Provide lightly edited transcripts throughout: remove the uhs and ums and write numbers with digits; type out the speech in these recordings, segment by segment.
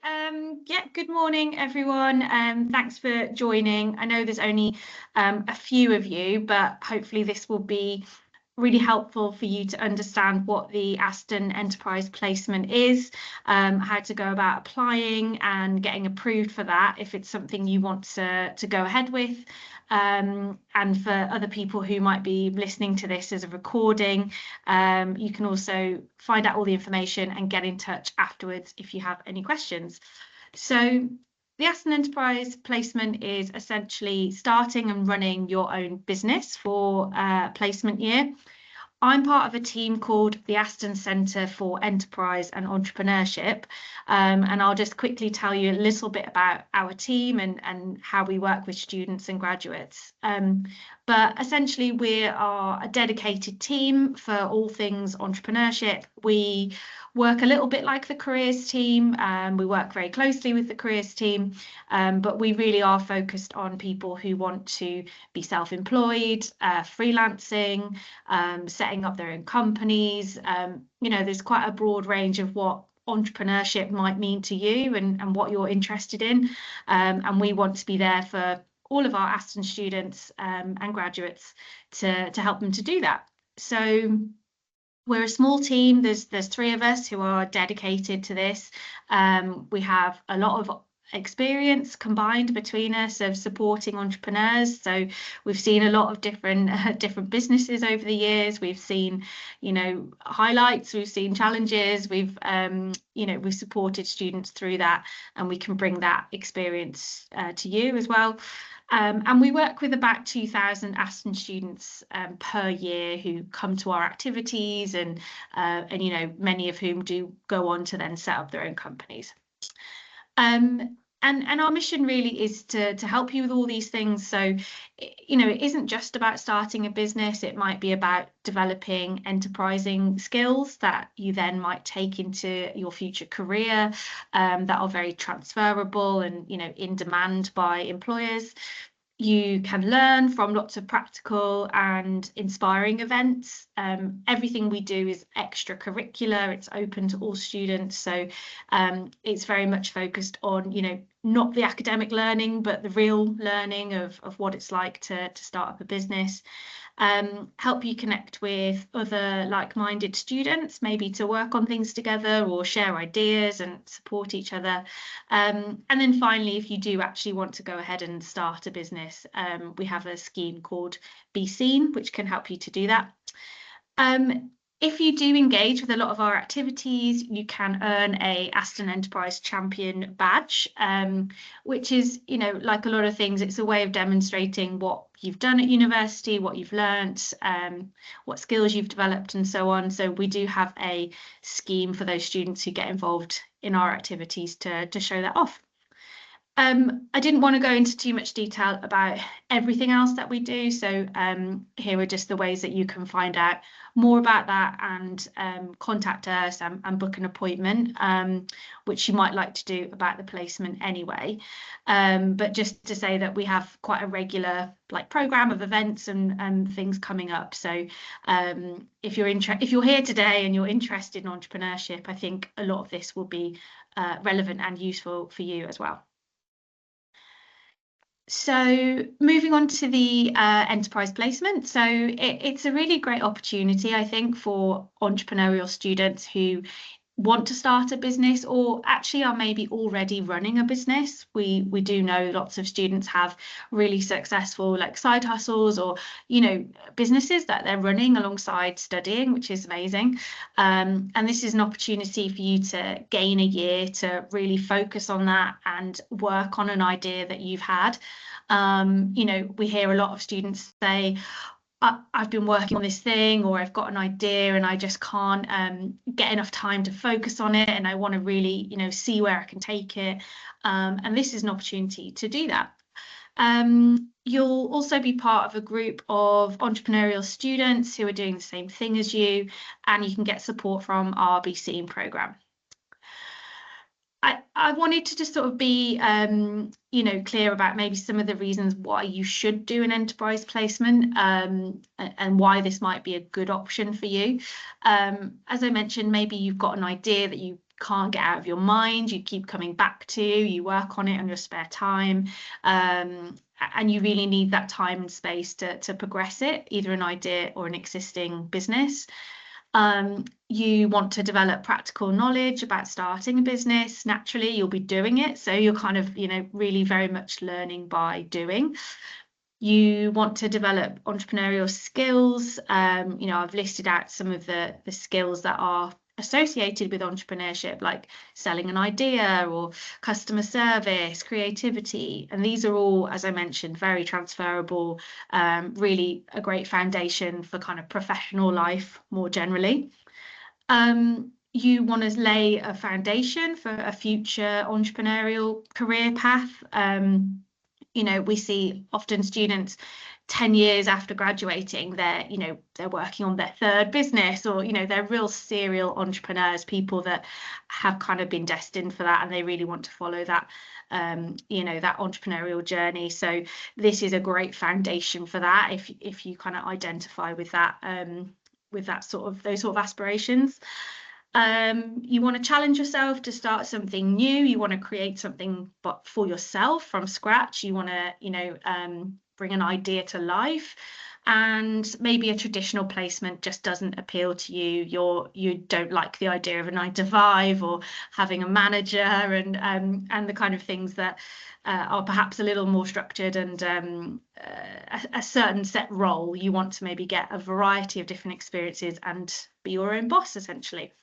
Yeah, good morning, everyone. Thanks for joining. I know there's only a few of you, but hopefully this will be really helpful for you to understand what the Aston Enterprise Placement is, how to go about applying and getting approved for that if it's something you want to go ahead with. And for other people who might be listening to this as a recording, you can also find out all the information and get in touch afterwards if you have any questions. So the Aston Enterprise Placement is essentially starting and running your own business for placement year. I'm part of a team called the Aston Centre for Enterprise and Entrepreneurship, and I'll just quickly tell you a little bit about our team and how we work with students and graduates. But essentially, we are a dedicated team for all things entrepreneurship. We work a little bit like the careers team. We work very closely with the careers team, but we really are focused on people who want to be self-employed, freelancing, setting up their own companies. There's quite a broad range of what entrepreneurship might mean to you and what you're interested in. And we want to be there for all of our Aston students and graduates to help them to do that. So we're a small team. There's 3 of us who are dedicated to this. We have a lot of experience combined between us of supporting entrepreneurs. So we've seen a lot of different businesses over the years. We've seen, highlights, we've seen challenges, we've supported students through that, and we can bring that experience to you as well. And we work with about 2,000 Aston students per year who come to our activities, and many of whom do go on to then set up their own companies. And our mission really is to help you with all these things. So, it isn't just about starting a business. It might be about developing enterprising skills that you then might take into your future career, that are very transferable and, in demand by employers. You can learn from lots of practical and inspiring events. Everything we do is extracurricular. It's open to all students. So it's very much focused on, not the academic learning, but the real learning of what it's like to start up a business. Help you connect with other like-minded students, maybe to work on things together or share ideas and support each other. And then finally, if you do actually want to go ahead and start a business, we have a scheme called Be Seen, which can help you to do that. If you do engage with a lot of our activities, you can earn a Aston Enterprise Champion badge, which is, like a lot of things, it's a way of demonstrating what you've done at university, what you've learnt, what skills you've developed, and so on. So we do have a scheme for those students who get involved in our activities to show that off. I didn't want to go into too much detail about everything else that we do. So here are just the ways that you can find out more about that and contact us and book an appointment, which you might like to do about the placement anyway. But just to say that we have quite a regular program of events and things coming up. So if you're here today and you're interested in entrepreneurship, I think a lot of this will be relevant and useful for you as well. So moving on to the enterprise placement. So it's a really great opportunity, I think, for entrepreneurial students who want to start a business or actually are maybe already running a business. We do know lots of students have really successful side hustles or businesses that they're running alongside studying, which is amazing. And this is an opportunity for you to gain a year to really focus on that and work on an idea that you've had. We hear a lot of students say, I've been working on this thing, or I've got an idea and I just can't get enough time to focus on it, and I want to really see where I can take it, and this is an opportunity to do that. You'll also be part of a group of entrepreneurial students who are doing the same thing as you, and you can get support from our Be Seen programme. I wanted to just sort of be, clear about maybe some of the reasons why you should do an enterprise placement, and why this might be a good option for you. As I mentioned, maybe you've got an idea that you can't get out of your mind, you keep coming back to, you work on it on your spare time, and you really need that time and space to progress it, either an idea or an existing business. You want to develop practical knowledge about starting a business. Naturally, you'll be doing it, so you're kind of, really very much learning by doing. You want to develop entrepreneurial skills. I've listed out some of the skills that are associated with entrepreneurship, like selling an idea or customer service, creativity. And these are all, as I mentioned, very transferable, really a great foundation for kind of professional life more generally. You want to lay a foundation for a future entrepreneurial career path. We see often students 10 years after graduating, they're working on their third business, or, they're real serial entrepreneurs, people that have kind of been destined for that, and they really want to follow that, that entrepreneurial journey. So this is a great foundation for that, if you kind of identify with that, those sort of aspirations. You want to challenge yourself to start something new. You want to create something but for yourself from scratch. You want to, bring an idea to life, and maybe a traditional placement just doesn't appeal to you. You don't like the idea of a 9-to-5 or having a manager and the kind of things that are perhaps a little more structured and a certain set role. You want to maybe get a variety of different experiences and be your own boss, essentially.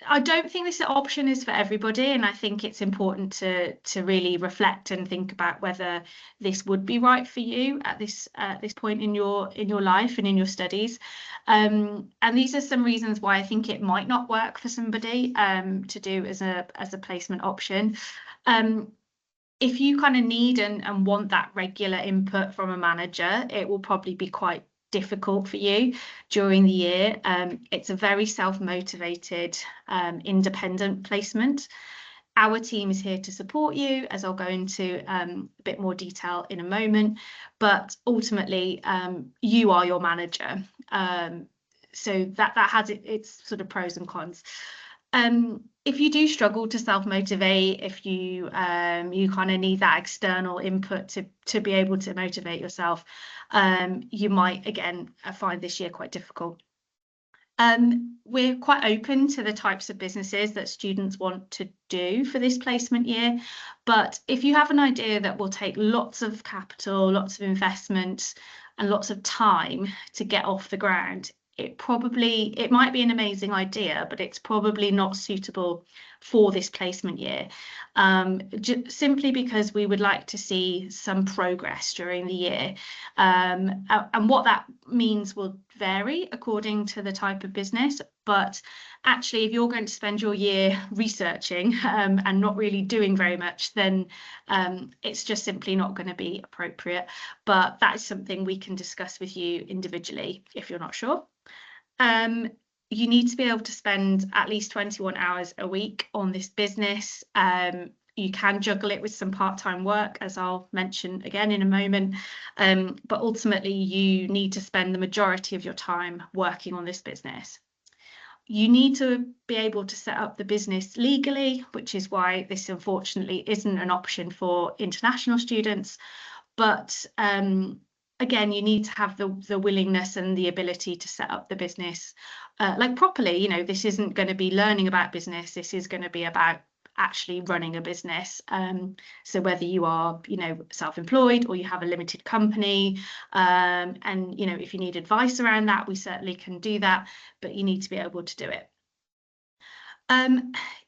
I don't think this option is for everybody, and I think it's important to really reflect and think about whether this would be right for you at this point in your life and in your studies. And these are some reasons why I think it might not work for somebody to do as a placement option. If you kind of need and want that regular input from a manager, it will probably be quite difficult for you during the year. It's a very self-motivated, independent placement. Our team is here to support you, as I'll go into a bit more detail in a moment, but ultimately you are your manager. So that has its sort of pros and cons. If you do struggle to self-motivate, if you kind of need that external input to be able to motivate yourself, you might again find this year quite difficult. We're quite open to the types of businesses that students want to do for this placement year, but if you have an idea that will take lots of capital, lots of investment and lots of time to get off the ground, it might be an amazing idea, but it's probably not suitable for this placement year, simply because we would like to see some progress during the year. And what that means will vary according to the type of business, but actually if you're going to spend your year researching and not really doing very much, then it's just simply not going to be appropriate. But that is something we can discuss with you individually if you're not sure. You need to be able to spend at least 21 hours a week on this business. You can juggle it with some part-time work, as I'll mention again in a moment, but ultimately you need to spend the majority of your time working on this business. You need to be able to set up the business legally, which is why this unfortunately isn't an option for international students, but again, you need to have the willingness and the ability to set up the business like properly. This isn't going to be learning about business. This is going to be about actually running a business. So whether you are, self-employed or you have a limited company, and, if you need advice around that, we certainly can do that, but you need to be able to do it.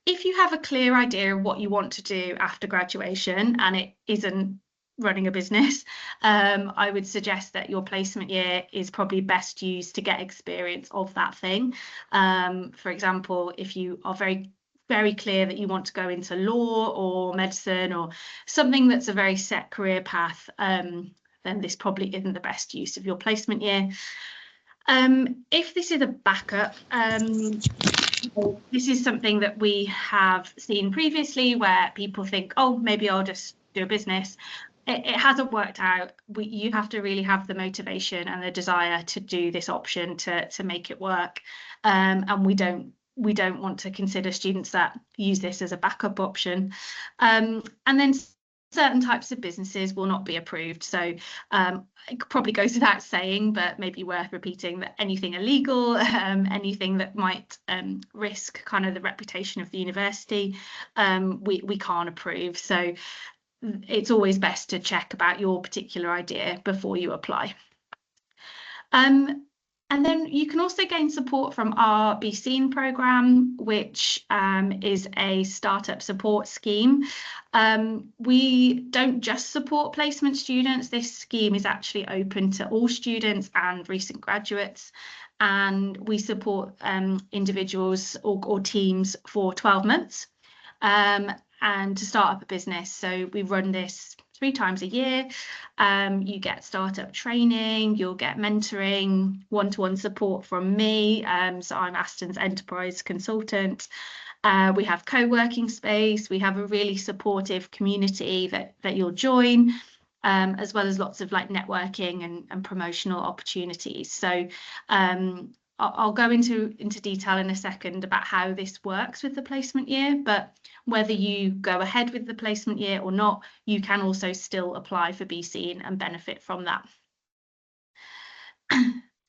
If you have a clear idea of what you want to do after graduation and it isn't running a business, I would suggest that your placement year is probably best used to get experience of that thing. For example, if you are very, very clear that you want to go into law or medicine or something that's a very set career path, then this probably isn't the best use of your placement year. If this is a backup, this is something that we have seen previously where people think, oh, maybe I'll just do a business. it hasn't worked out. You have to really have the motivation and the desire to do this option to make it work. And we don't want to consider students that use this as a backup option. And then certain types of businesses will not be approved. So it probably goes without saying, but maybe worth repeating, that anything illegal, anything that might risk kind of the reputation of the university, we can't approve. So it's always best to check about your particular idea before you apply. And then you can also gain support from our Be Seen programme, which is a startup support scheme. We don't just support placement students. This scheme is actually open to all students and recent graduates. And we support individuals or teams for 12 months. And to start up a business. So we run this 3 times a year. You get startup training, you'll get mentoring, one-to-one support from me. So I'm Aston's enterprise consultant. We have co-working space. We have a really supportive community that you'll join, as well as lots of like networking and promotional opportunities. So I'll go into detail in a second about how this works with the placement year, but whether you go ahead with the placement year or not, you can also still apply for Be Seen and benefit from that.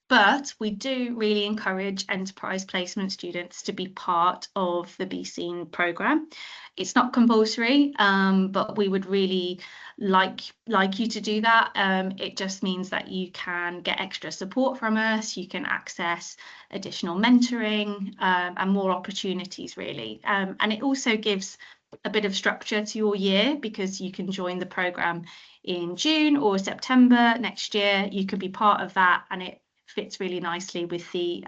But we do really encourage enterprise placement students to be part of the Be Seen programme. It's not compulsory, but we would really like you to do that. It just means that you can get extra support from us, you can access additional mentoring and more opportunities really. And it also gives a bit of structure to your year, because you can join the programme in June or September next year. You can be part of that, and it fits really nicely with the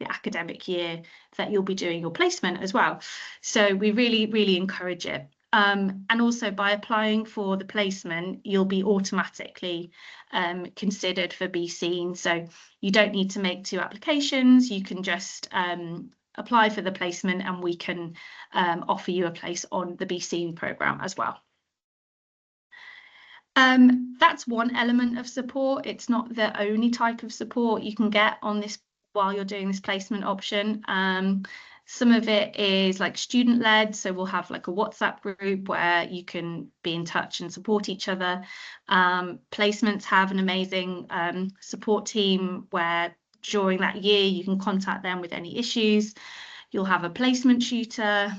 academic year that you'll be doing your placement as well. So we really encourage it. And also by applying for the placement, you'll be automatically considered for Be Seen. So you don't need to make 2 applications. You can just apply for the placement, and we can offer you a place on the Be Seen programme as well. That's one element of support. It's not the only type of support you can get on this while you're doing this placement option. Some of it is like student-led, so we'll have like a WhatsApp group where you can be in touch and support each other. Placements have an amazing support team where during that year you can contact them with any issues. You'll have a placement tutor.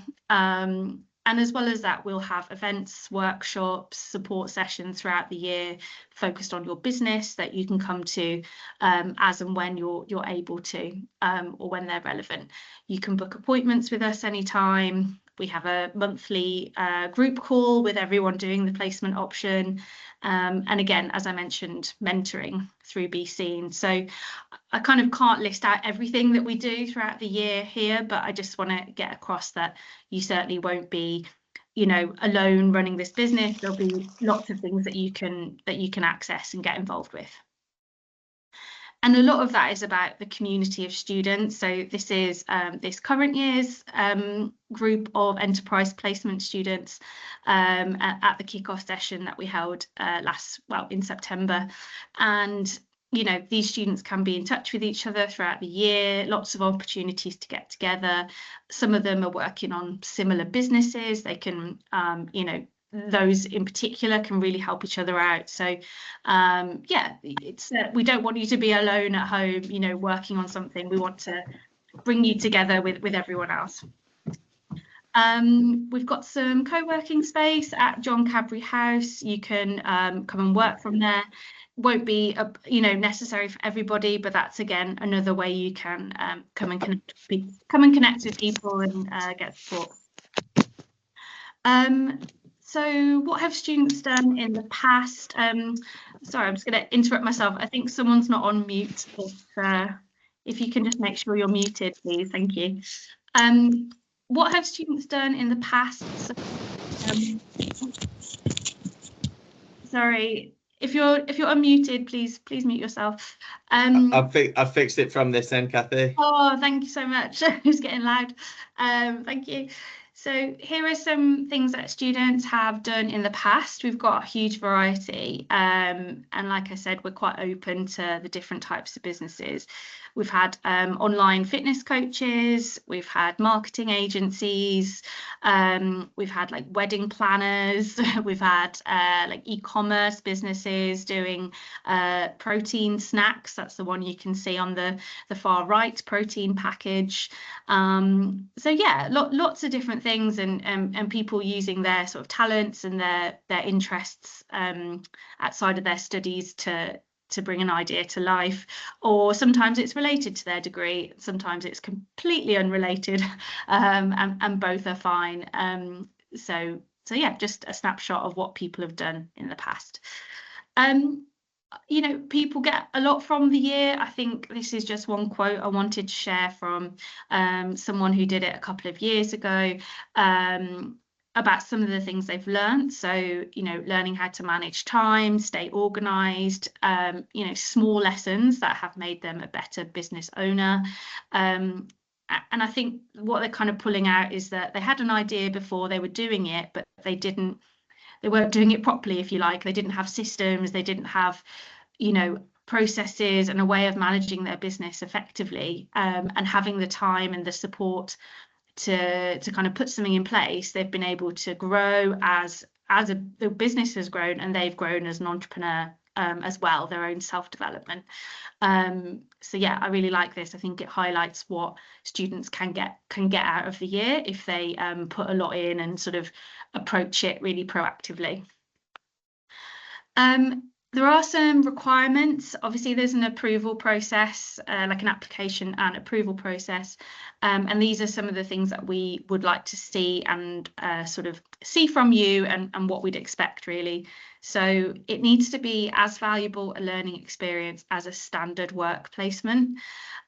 And as well as that, we'll have events, workshops, support sessions throughout the year focused on your business that you can come to as and when you're able to, or when they're relevant. You can book appointments with us anytime. We have a monthly group call with everyone doing the placement option. And again, as I mentioned, mentoring through Be Seen. So I kind of can't list out everything that we do throughout the year here, but I just want to get across that you certainly won't be, you know, alone running this business. There'll be lots of things that you can access and get involved with. And a lot of that is about the community of students. So this is this current year's group of enterprise placement students at the kickoff session that we held in September. And you know, these students can be in touch with each other throughout the year, lots of opportunities to get together. Some of them are working on similar businesses. They can, you know, those in particular can really help each other out. So yeah, it's we don't want you to be alone at home, you know, working on something. We want to bring you together with everyone else. We've got some co-working space at John Cadbury House. You can come and work from there. Won't be you know, necessary for everybody, but that's again another way you can come and connect with people and get support. So what have students done in the past? Sorry, I'm just going to interrupt myself. I think someone's not on mute. If you can just make sure you're muted, please. Thank you. What have students done in the past? So, sorry, if you're unmuted, please mute yourself. I fixed it from this end, Kathy. Oh, thank you so much. It's getting loud. Thank you. So here are some things that students have done in the past. We've got a huge variety. And like I said, we're quite open to the different types of businesses. We've had online fitness coaches, we've had marketing agencies, we've had like wedding planners, we've had like e-commerce businesses doing protein snacks. That's the one you can see on the far right, protein package. So yeah, lots of different things, and people using their sort of talents and their interests outside of their studies to bring an idea to life. Or sometimes it's related to their degree, sometimes it's completely unrelated, and both are fine. So yeah, just a snapshot of what people have done in the past. You know, people get a lot from the year. I think this is just one quote I wanted to share from someone who did it a couple of years ago, about some of the things they've learned. So, you know, learning how to manage time, stay organized, you know, small lessons that have made them a better business owner. And I think what they're kind of pulling out is that they had an idea before, they were doing it, but they weren't doing it properly, if you like. They didn't have systems, they didn't have, you know, processes and a way of managing their business effectively, and having the time and the support to kind of put something in place. They've been able to grow as the business has grown, and they've grown as an entrepreneur as well, their own self-development. So yeah, I really like this. I think it highlights what students can get out of the year if they put a lot in and sort of approach it really proactively. There are some requirements. Obviously, there's an approval process, like an application and approval process. And these are some of the things that we would like to see and sort of see from you, and what we'd expect, really. So it needs to be as valuable a learning experience as a standard work placement.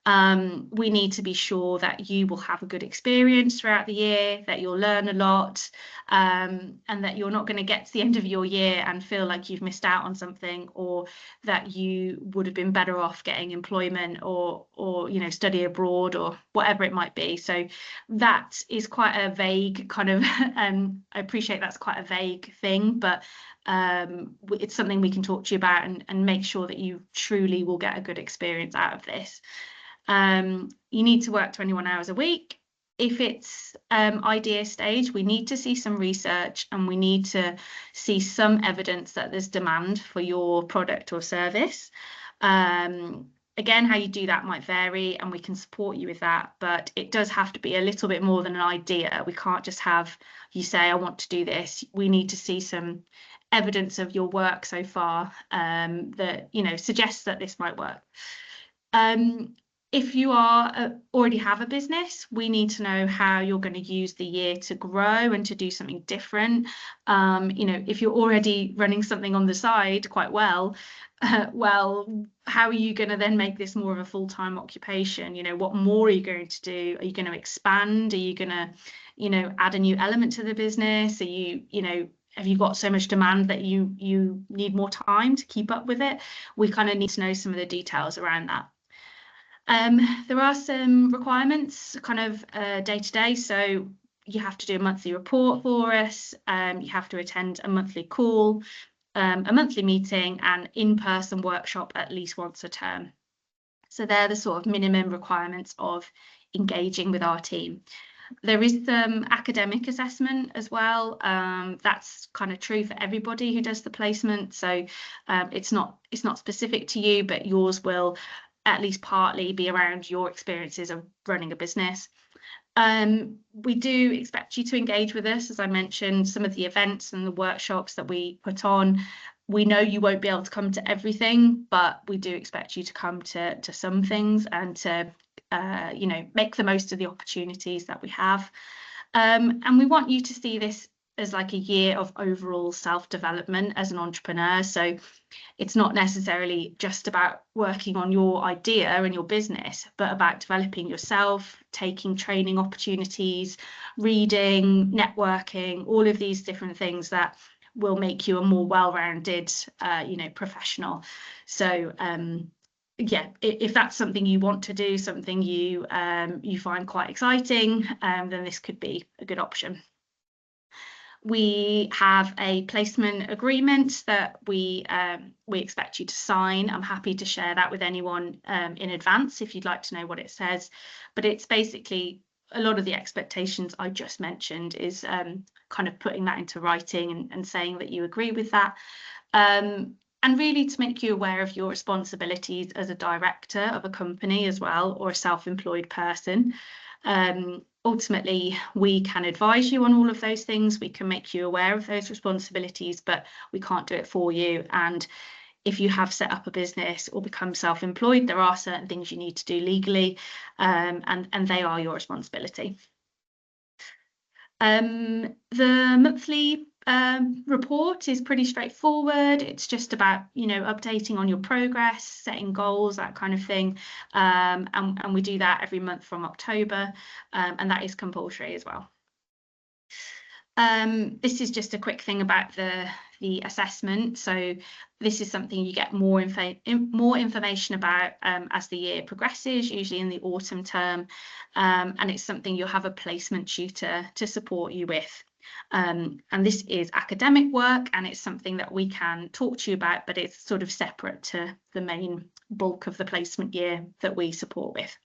We need to be sure that you will have a good experience throughout the year, that you'll learn a lot, and that you're not going to get to the end of your year and feel like you've missed out on something, or that you would have been better off getting employment or you know, study abroad or whatever it might be. So that is quite a vague kind of I appreciate that's quite a vague thing, but it's something we can talk to you about and make sure that you truly will get a good experience out of this. You need to work 21 hours a week. If it's idea stage, we need to see some research, and we need to see some evidence that there's demand for your product or service. Again, how you do that might vary, and we can support you with that, but it does have to be a little bit more than an idea. We can't just have you say, I want to do this. We need to see some evidence of your work so far that, you know, suggests that this might work. If you already have a business, we need to know how you're going to use the year to grow and to do something different. You know, if you're already running something on the side quite well, well, how are you going to then make this more of a full-time occupation? You know, what more are you going to do? Are you going to expand? Are you going to, you know, add a new element to the business? Are you, you know, have you got so much demand that you need more time to keep up with it? We kind of need to know some of the details around that. There are some requirements kind of day to day. So you have to do a monthly report for us. You have to attend a monthly call, a monthly meeting, and in-person workshop at least once a term. So they're the sort of minimum requirements of engaging with our team. There is some academic assessment as well. That's kind of true for everybody who does the placement. So it's not specific to you, but yours will at least partly be around your experiences of running a business. We do expect you to engage with us, as I mentioned, some of the events and the workshops that we put on. We know you won't be able to come to everything, but we do expect you to come to some things and to you know, make the most of the opportunities that we have. And we want you to see this as like a year of overall self-development as an entrepreneur. So it's not necessarily just about working on your idea and your business, but about developing yourself, taking training opportunities, reading, networking, all of these different things that will make you a more well-rounded, you know, professional. So yeah, if that's something you want to do, something you you find quite exciting, then this could be a good option. We have a placement agreement that we expect you to sign. I'm happy to share that with anyone in advance if you'd like to know what it says. But it's basically a lot of the expectations I just mentioned is kind of putting that into writing and saying that you agree with that. And really to make you aware of your responsibilities as a director of a company as well, or a self-employed person. Ultimately, we can advise you on all of those things. We can make you aware of those responsibilities, but we can't do it for you. And if you have set up a business or become self-employed, there are certain things you need to do legally, and they are your responsibility. The monthly report is pretty straightforward. It's just about, you know, updating on your progress, setting goals, that kind of thing. And we do that every month from October, and that is compulsory as well. This is just a quick thing about the assessment. So this is something you get more information about as the year progresses, usually in the autumn term, and it's something you'll have a placement tutor to support you with. And this is academic work, and it's something that we can talk to you about, but it's sort of separate to the main bulk of the placement year that we support with.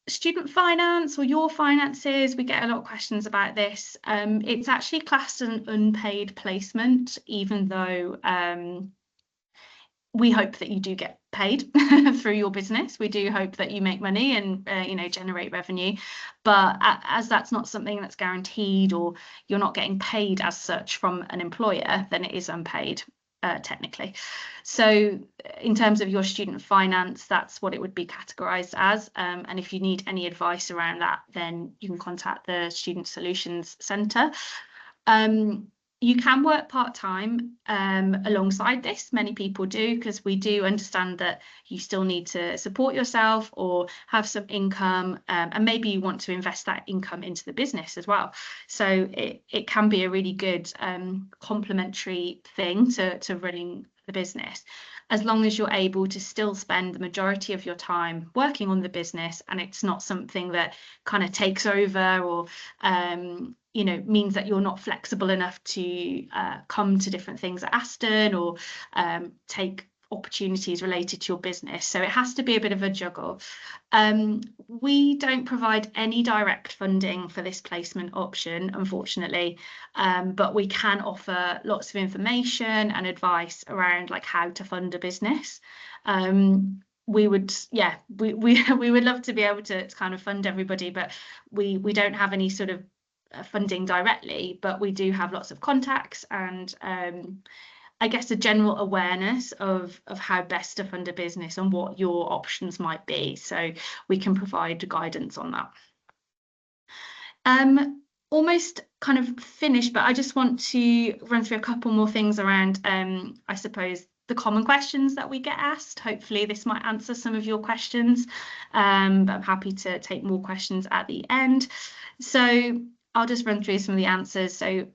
Student finance or your finances, we get a lot of questions about this. It's actually classed as an unpaid placement, even though we hope that you do get paid through your business. We do hope that you make money and you know, generate revenue, but as that's not something that's guaranteed, or you're not getting paid as such from an employer, then it is unpaid. Technically. So in terms of your student finance, that's what it would be categorized as. And if you need any advice around that, then you can contact the Student Solutions Centre. You can work part-time alongside this. Many people do, because we do understand that you still need to support yourself or have some income, and maybe you want to invest that income into the business as well. So it can be a really good complementary thing to running the business, as long as you're able to still spend the majority of your time working on the business, and it's not something that kind of takes over, or you know, means that you're not flexible enough to come to different things at Aston, or take opportunities related to your business. So it has to be a bit of a juggle. We don't provide any direct funding for this placement option, unfortunately, but we can offer lots of information and advice around like how to fund a business. We would, yeah, we would love to be able to kind of fund everybody, but we don't have any sort of funding directly, but we do have lots of contacts and I guess a general awareness of how best to fund a business and what your options might be. So we can provide guidance on that. Almost kind of finished, but I just want to run through a couple more things around, I suppose, the common questions that we get asked. Hopefully this might answer some of your questions, but I'm happy to take more questions at the end. So I'll just run through some of the answers. So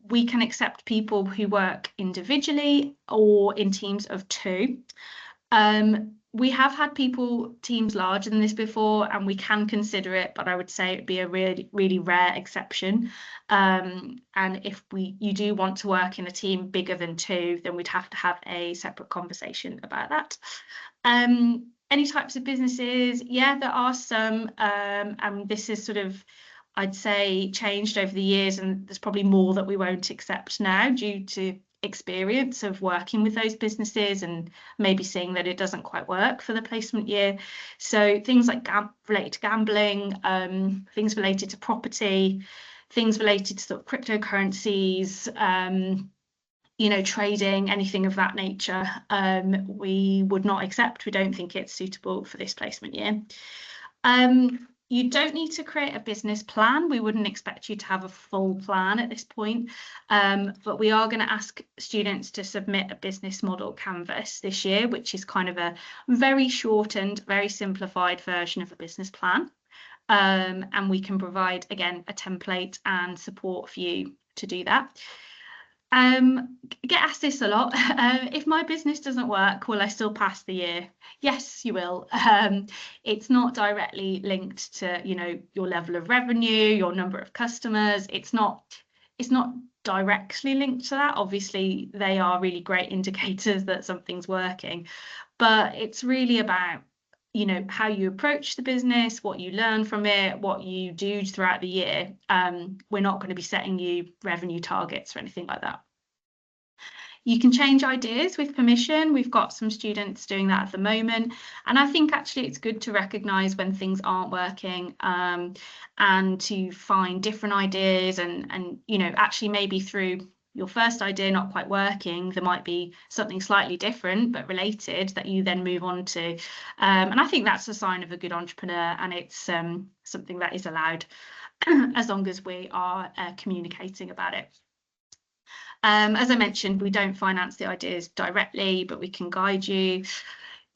we can accept people who work individually or in teams of 2. We have had teams larger than this before, and we can consider it, but I would say it'd be a really, really rare exception. And if you do want to work in a team bigger than 2, then we'd have to have a separate conversation about that. Any types of businesses? Yeah, there are some, and this is sort of, I'd say, changed over the years, and there's probably more that we won't accept now due to experience of working with those businesses and maybe seeing that it doesn't quite work for the placement year. So things like related to gambling, things related to property, things related to sort of cryptocurrencies, you know, trading, anything of that nature, we would not accept. We don't think it's suitable for this placement year. You don't need to create a business plan. We wouldn't expect you to have a full plan at this point, but we are going to ask students to submit a business model canvas this year, which is kind of a very shortened, very simplified version of a business plan. And we can provide, again, a template and support for you to do that. Get asked this a lot. If my business doesn't work, will I still pass the year? Yes, you will. It's not directly linked to, your level of revenue, your number of customers. It's not directly linked to that. Obviously, they are really great indicators that something's working, but it's really about, how you approach the business, what you learn from it, what you do throughout the year. We're not going to be setting you revenue targets or anything like that. You can change ideas with permission. We've got some students doing that at the moment. And I think actually it's good to recognise when things aren't working, and to find different ideas and actually maybe through your first idea not quite working, there might be something slightly different but related that you then move on to. And I think that's a sign of a good entrepreneur, and it's something that is allowed as long as we are communicating about it. As I mentioned, we don't finance the ideas directly, but we can guide you.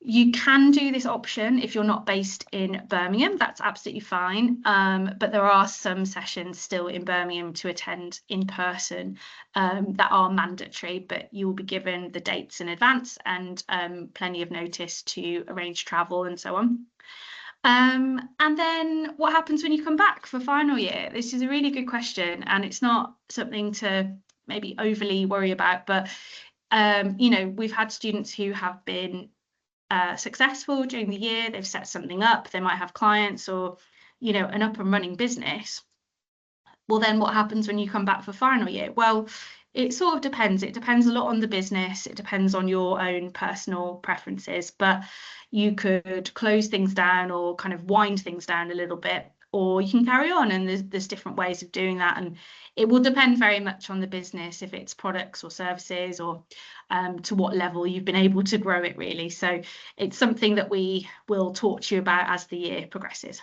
You can do this option if you're not based in Birmingham. That's absolutely fine. But there are some sessions still in Birmingham to attend in person that are mandatory, but you will be given the dates in advance and plenty of notice to arrange travel and so on. And then what happens when you come back for final year? This is a really good question, and it's not something to maybe overly worry about, but we've had students who have been successful during the year. They've set something up, they might have clients or an up and running business. Well, then what happens when you come back for final year? Well, it sort of depends. It depends a lot on the business. It depends on your own personal preferences, but you could close things down or kind of wind things down a little bit, or you can carry on, and there's different ways of doing that, and it will depend very much on the business, if it's products or services, or to what level you've been able to grow it, really. So it's something that we will talk to you about as the year progresses.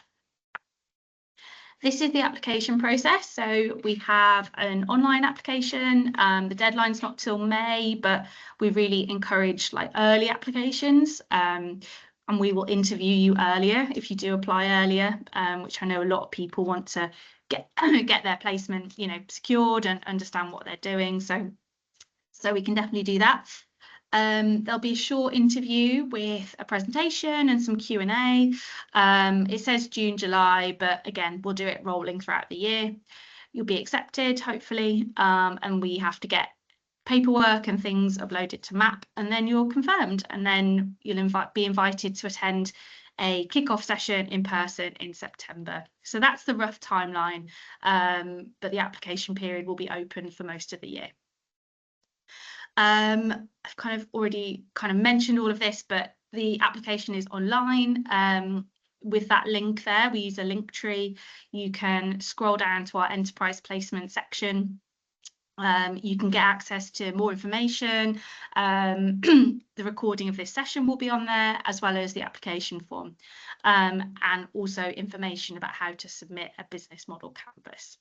This is the application process. So we have an online application. The deadline's not till May, but we really encourage early applications. And we will interview you earlier if you do apply earlier, which I know a lot of people want to get their placement, secured and understand what they're doing. So we can definitely do that. There'll be a short interview with a presentation and some Q&A. It says June, July, but again, we'll do it rolling throughout the year. You'll be accepted, hopefully, and we have to get paperwork and things uploaded to MAP, and then you're confirmed, and then you'll be invited to attend a kick-off session in person in September. So that's the rough timeline, but the application period will be open for most of the year. I've kind of already mentioned all of this, but the application is online. With that link there, we use a link tree. You can scroll down to our enterprise placement section. You can get access to more information. The recording of this session will be on there, as well as the application form, and also information about how to submit a business model canvas.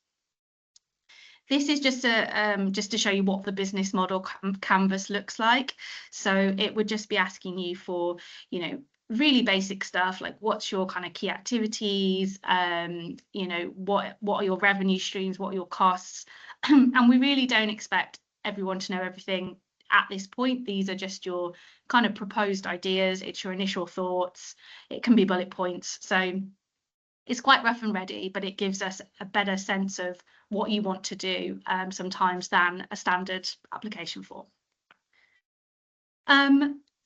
This is just to show you what the business model canvas looks like. So it would just be asking you for, really basic stuff like what's your kind of key activities, what are your revenue streams, what are your costs. And we really don't expect everyone to know everything at this point. These are just your kind of proposed ideas. It's your initial thoughts. It can be bullet points. So it's quite rough and ready, but it gives us a better sense of what you want to do sometimes than a standard application form.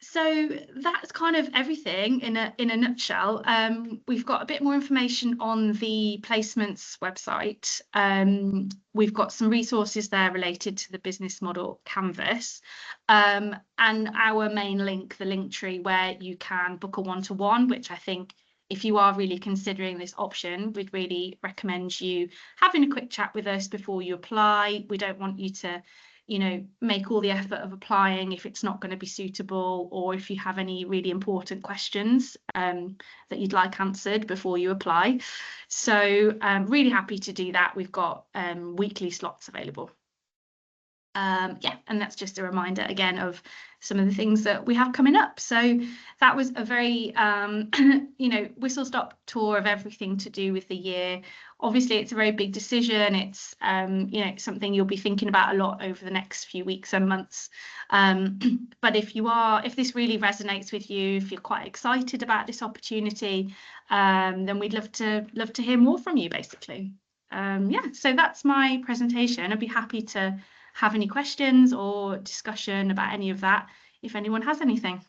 So that's kind of everything in a nutshell. We've got a bit more information on the placements website. We've got some resources there related to the business model canvas, and our main link, the link tree, where you can book a one-to-one, which I think if you are really considering this option, we'd really recommend you having a quick chat with us before you apply. We don't want you to make all the effort of applying if it's not going to be suitable, or if you have any really important questions that you'd like answered before you apply. So really happy to do that. We've got weekly slots available. yeah, and that's just a reminder again of some of the things that we have coming up. So that was a very whistle stop tour of everything to do with the year. Obviously it's a very big decision. It's something you'll be thinking about a lot over the next few weeks and months, but if this really resonates with you, if you're quite excited about this opportunity, then we'd love to hear more from you, basically. Yeah, so that's my presentation. I'd be happy to have any questions or discussion about any of that if anyone has anything.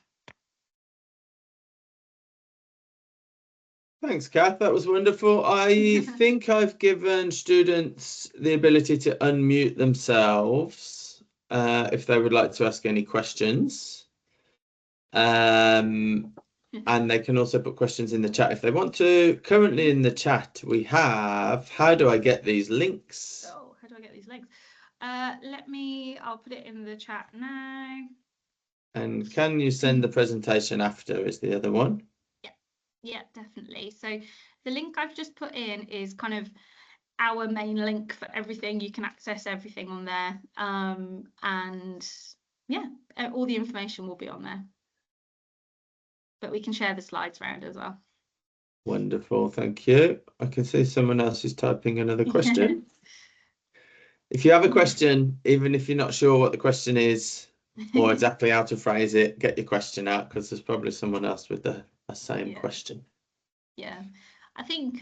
Thanks, Kath. That was wonderful. I think I've given students the ability to unmute themselves if they would like to ask any questions. And they can also put questions in the chat if they want to. Currently in the chat we have, how do I get these links? Oh, how do I get these links? I'll put it in the chat now. And can you send the presentation after is the other one? Yeah, definitely. So the link I've just put in is kind of our main link for everything. You can access everything on there. And yeah, all the information will be on there. But we can share the slides around as well. Wonderful, thank you. I can see someone else is typing another question. If you have a question, even if you're not sure what the question is or exactly how to phrase it, get your question out, because there's probably someone else with the same question. Yeah, I think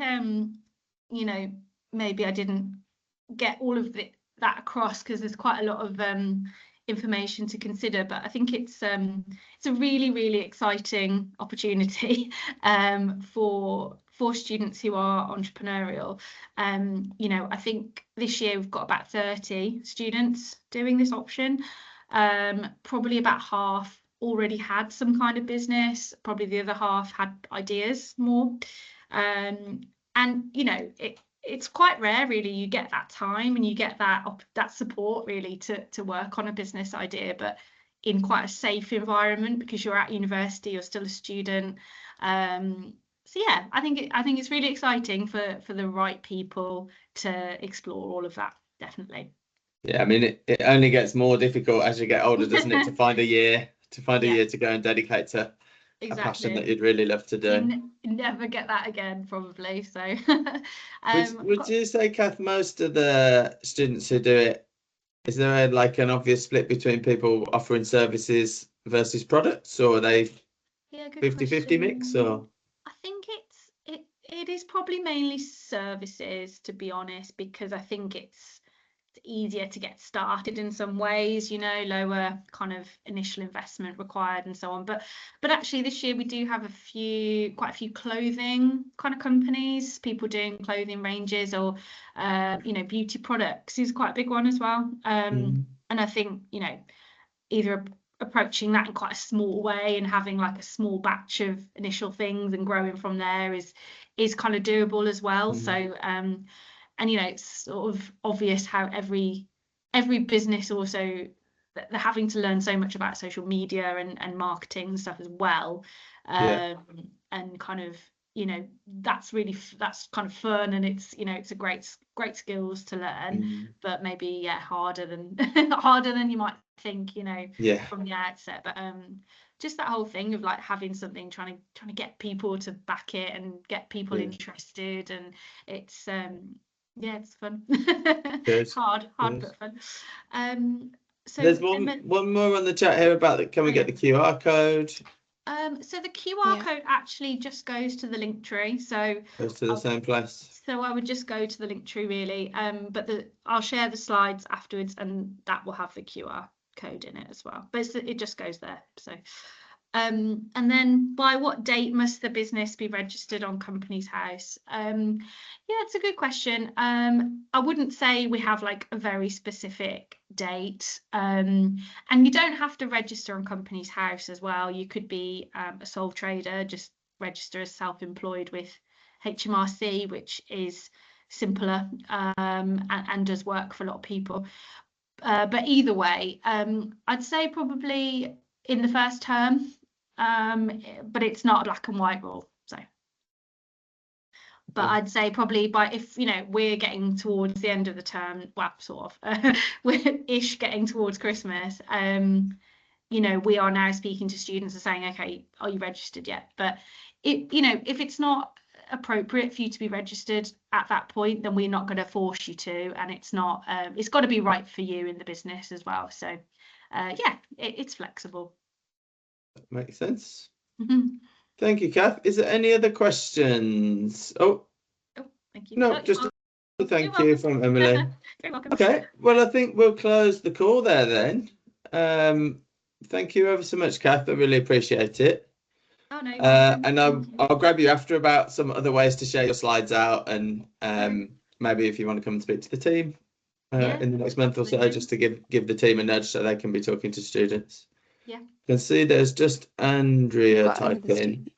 maybe I didn't get all of that across because there's quite a lot of information to consider, but I think it's a really, really exciting opportunity for students who are entrepreneurial. I think this year we've got about 30 students doing this option. Probably about half already had some kind of business, probably the other half had ideas more. And it's quite rare, really. You get that time and you get that support, really, to work on a business idea, but in quite a safe environment because you're at university, you're still a student. So yeah, I think it's really exciting for the right people to explore all of that, definitely. Yeah, I mean, it only gets more difficult as you get older, doesn't it, to find a year to go and dedicate to a passion that you'd really love to do. You never get that again, probably. So would you say, Kath, most of the students who do it, is there like an obvious split between people offering services versus products, or are they 50-50 mix? Or I think it is probably mainly services, to be honest, because I think it's easier to get started in some ways, lower kind of initial investment required and so on. But actually this year we do have quite a few clothing kind of companies, people doing clothing ranges, or beauty products is quite a big one as well. And I think either approaching that in quite a small way and having like a small batch of initial things and growing from there is kind of doable as well. So and it's sort of obvious how every business also, they're having to learn so much about social media and marketing and stuff as well. And kind of that's kind of fun, and it's a great skills to learn, but maybe harder than you might think from the outset. But just that whole thing of like having something, trying to get people to back it and get people interested, and it's it's fun. It's hard but fun. So there's one more on the chat here about can we get the QR code? So the QR code actually just goes to the Linktree. So goes to the same place. So I would just go to the Linktree, really. But I'll share the slides afterwards, and that will have the QR code in it as well. But it just goes there. So and then by what date must the business be registered on Companies House? Yeah, it's a good question. I wouldn't say we have like a very specific date, and you don't have to register on Companies House as well. You could be a sole trader, just register as self-employed with HMRC, which is simpler and does work for a lot of people. But either way, I'd say probably in the first term, but it's not a black and white rule. So But I'd say probably if we're getting towards the end of the term, well, sort of, we're ish getting towards Christmas. We are now speaking to students and saying, okay, are you registered yet? But if it's not appropriate for you to be registered at that point, then we're not going to force you to, and it's got to be right for you in the business as well. So it's flexible. That makes sense. Mm-hmm. Thank you, Kath. Is there any other questions? Oh, thank you. No, just a thank you from Emily. You're welcome. Okay, well, I think we'll close the call there then. Thank you ever so much, Kath. I really appreciate it. Oh, no, and I'll grab you after about some other ways to share your slides out, and maybe if you want to come and speak to the team in the next month or so, just to give the team a nudge so they can be talking to students. Yeah. You can see there's just Andrea typing.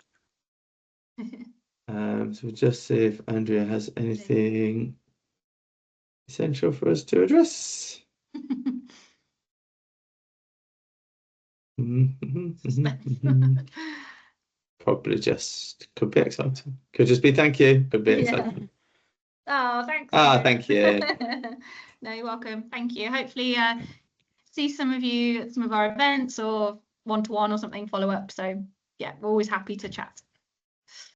So we'll just see if Andrea has anything essential for us to address. Probably just could be exciting. Could just be thank you. Could be exciting. Oh, thanks. Thank you. No, you're welcome. Thank you. Hopefully see some of you at some of our events or one-to-one or something, follow up. So yeah, we're always happy to chat.